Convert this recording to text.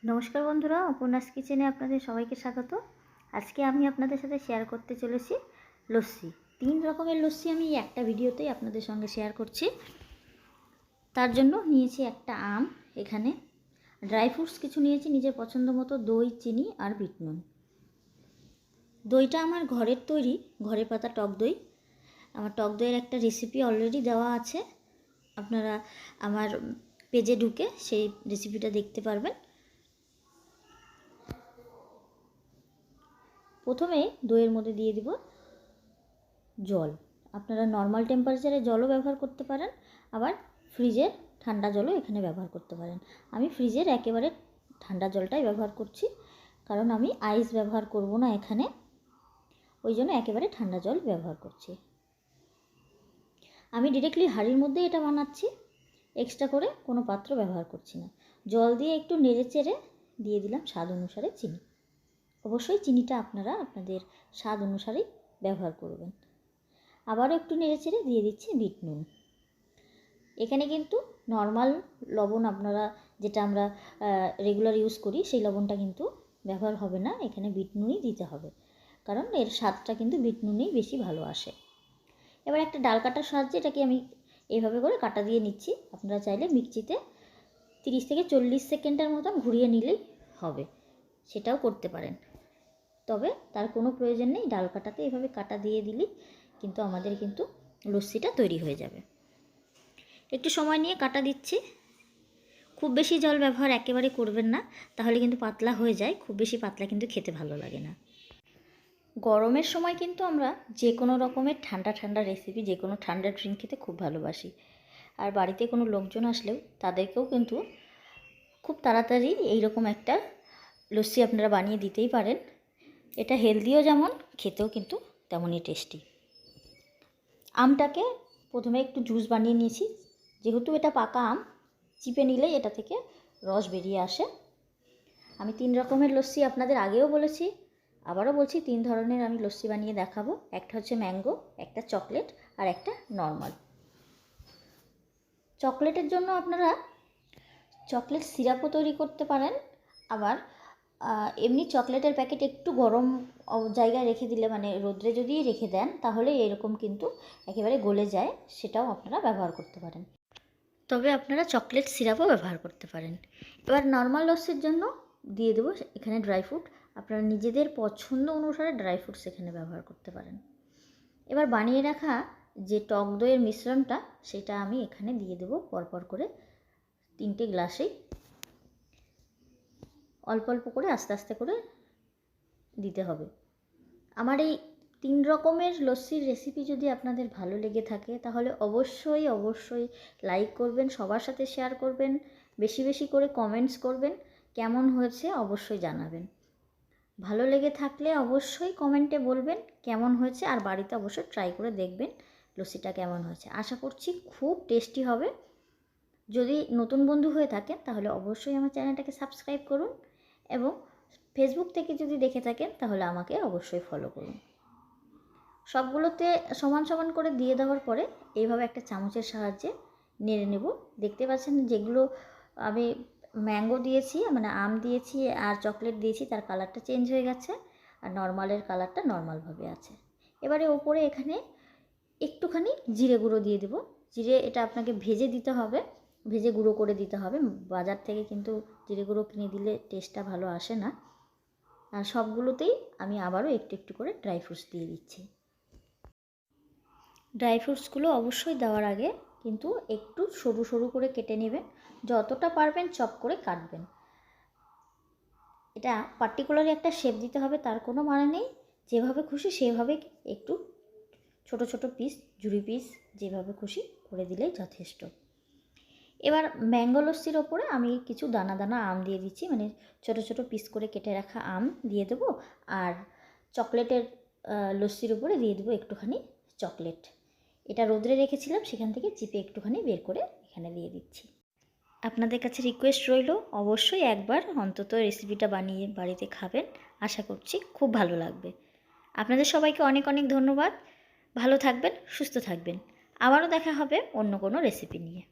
নমস্কার বন্ধুরা, অপর্ণাস কিচেনে আপনাদের সবাইকে স্বাগত। আজকে আমি আপনাদের সাথে শেয়ার করতে চলেছি লস্যি। 3 রকমের লস্যি আমি একটা ভিডিওতেই আপনাদের সঙ্গে শেয়ার করছি। তার জন্য নিয়েছি একটা আম, এখানে ড্রাই ফ্রুটস কিছু নিয়েছি নিজের পছন্দ মতো, দই, চিনি আর বিট নুন। দইটা আমার ঘরের তৈরি, ঘরে পাতা টক দই। আমার টক দইয়ের একটা রেসিপি অলরেডি দেওয়া আছে, আপনারা আমার পেজে ঢুকে সেই রেসিপিটা দেখতে পারবেন। প্রথমে দইয়ের মধ্যে দিয়ে দিব জল। আপনারা নর্মাল টেম্পারেচারে জলও ব্যবহার করতে পারেন, আবার ফ্রিজের ঠান্ডা জলও এখানে ব্যবহার করতে পারেন। আমি ফ্রিজের একেবারে ঠান্ডা জলটাই ব্যবহার করছি, কারণ আমি আইস ব্যবহার করব না এখানে, ওই জন্য একেবারে ঠান্ডা জল ব্যবহার করছি। আমি ডিরেক্টলি হাঁড়ির মধ্যে এটা বানাচ্ছি, এক্সট্রা করে কোনো পাত্র ব্যবহার করছি না। জল দিয়ে একটু নেড়ে চেড়ে দিয়ে দিলাম স্বাদ অনুসারে চিনি। অবশ্যই চিনিটা আপনারা আপনাদের স্বাদ অনুসারেই ব্যবহার করবেন। আবারও একটু নেড়েচেড়ে দিয়ে দিচ্ছি বিট নুন। এখানে কিন্তু নর্মাল লবণ, আপনারা যেটা আমরা রেগুলার ইউজ করি সেই লবণটা কিন্তু ব্যবহার হবে না, এখানে বিট নুনই দিতে হবে, কারণ এর স্বাদটা কিন্তু বিট নুনই বেশি ভালো আসে। এবার একটা ডাল কাটার সাহায্যে এটাকে আমি এইভাবে করে কাটা দিয়ে নিচ্ছি। আপনারা চাইলে মিক্সিতে 30 থেকে 40 সেকেন্ডের মতন ঘুরিয়ে নিলেই হবে, সেটাও করতে পারেন। তবে তার কোনো প্রয়োজন নেই, ডাল কাটাতে এভাবে কাটা দিয়ে দিলেই কিন্তু আমাদের কিন্তু লস্যিটা তৈরি হয়ে যাবে। একটু সময় নিয়ে কাটা দিচ্ছি। খুব বেশি জল ব্যবহার একেবারে করবেন না, তাহলে কিন্তু পাতলা হয়ে যায়। খুব বেশি পাতলা কিন্তু খেতে ভালো লাগে না। গরমের সময় কিন্তু আমরা যে কোনো রকমের ঠান্ডা ঠান্ডা রেসিপি, যে কোনো ঠান্ডা ড্রিঙ্ক খেতে খুব ভালোবাসি। আর বাড়িতে কোনো লোকজন আসলেও তাদেরকেও কিন্তু খুব তাড়াতাড়ি এইরকম একটা লস্যি আপনারা বানিয়ে দিতেই পারেন। এটা হেলদিও যেমন, খেতেও কিন্তু তেমনই টেস্টি। আমটাকে প্রথমে একটু জুস বানিয়ে নিয়েছি, যেহেতু এটা পাকা আম, চিপে নিলেই এটা থেকে রস বেরিয়ে আসে। আমি 3 রকমের লস্যি আপনাদের আগেও বলেছি, আবারও বলছি, 3 ধরনের আমি লস্যি বানিয়ে দেখাবো। একটা হচ্ছে ম্যাঙ্গো, একটা চকলেট, আর একটা নর্মাল। চকলেটের জন্য আপনারা চকলেট সিরাপও তৈরি করতে পারেন, আবার এমনি চকলেটের প্যাকেট একটু গরম জায়গায় রেখে দিলে, মানে রোদ্রে যদি রেখে দেন, তাহলে এরকম কিন্তু একেবারে গলে যায়, সেটাও আপনারা ব্যবহার করতে পারেন। তবে আপনারা চকলেট সিরাপও ব্যবহার করতে পারেন। এবার নর্মাল লস্যির জন্য দিয়ে দেবো এখানে ড্রাই ফ্রুট। আপনারা নিজেদের পছন্দ অনুসারে ড্রাই ফ্রুটস এখানে ব্যবহার করতে পারেন। এবার বানিয়ে রাখা যে টক দইয়ের মিশ্রণটা, সেটা আমি এখানে দিয়ে দেবো পরপর করে 3টে গ্লাসেই, অল্প অল্প করে আস্তে আস্তে করে দিতে হবে। আমার এই 3 রকমের লস্যির রেসিপি যদি আপনাদের ভালো লেগে থাকে, তাহলে অবশ্যই অবশ্যই লাইক করবেন, সবার সাথে শেয়ার করবেন, বেশি বেশি করে কমেন্টস করবেন, কেমন হয়েছে অবশ্যই জানাবেন। ভালো লেগে থাকলে অবশ্যই কমেন্টে বলবেন কেমন হয়েছে, আর বাড়িতে অবশ্যই ট্রাই করে দেখবেন লস্যিটা কেমন হয়েছে। আশা করছি খুব টেস্টি হবে। যদি নতুন বন্ধু হয়ে থাকেন তাহলে অবশ্যই আমার চ্যানেলটাকে সাবস্ক্রাইব করুন, এবং ফেসবুক থেকে যদি দেখে থাকেন তাহলে আমাকে অবশ্যই ফলো করুন। সবগুলোতে সমান সমান করে দিয়ে দেওয়ার পরে এইভাবে একটা চামচের সাহায্যে নেড়ে নেব। দেখতে পাচ্ছেন যেগুলো আমি ম্যাঙ্গো দিয়েছি, মানে আম দিয়েছি আর চকলেট দিয়েছি, তার কালারটা চেঞ্জ হয়ে গেছে, আর নর্মালের কালারটা নর্মালভাবে আছে। এবারে ওপরে এখানে একটুখানি জিরে গুঁড়ো দিয়ে দেবো। জিরে এটা আপনাকে ভেজে দিতে হবে, ভেজে গুঁড়ো করে দিতে হবে। বাজার থেকে কিন্তু জিরে গুঁড়ো কিনে দিলে টেস্টটা ভালো আসে না। আর সবগুলোতেই আমি আবারও একটু একটু করে ড্রাই ফ্রুটস দিয়ে দিচ্ছি। ড্রাই ফ্রুটসগুলো অবশ্যই দেওয়ার আগে কিন্তু একটু সরু সরু করে কেটে নেবেন, যতটা পারবেন চপ করে কাটবেন। এটা পার্টিকুলারলি একটা শেপ দিতে হবে তার কোনো মানে নেই, যেভাবে খুশি সেভাবে একটু ছোট ছোট পিস, ঝুরি পিস, যেভাবে খুশি করে দিলেই যথেষ্ট। এবার ম্যাঙ্গো লস্যির ওপরে আমি কিছু দানা দানা আম দিয়ে দিচ্ছি, মানে ছোট ছোট পিস করে কেটে রাখা আম দিয়ে দেবো, আর চকলেটের লস্যির উপরে দিয়ে দেবো একটুখানি চকলেট। এটা রোদ্রে রেখেছিলাম, সেখান থেকে চিপে একটুখানি বের করে এখানে দিয়ে দিচ্ছি। আপনাদের কাছে রিকোয়েস্ট রইল, অবশ্যই একবার অন্তত রেসিপিটা বানিয়ে বাড়িতে খাবেন, আশা করছি খুব ভালো লাগবে। আপনাদের সবাইকে অনেক অনেক ধন্যবাদ। ভালো থাকবেন, সুস্থ থাকবেন। আবারও দেখা হবে অন্য কোনো রেসিপি নিয়ে।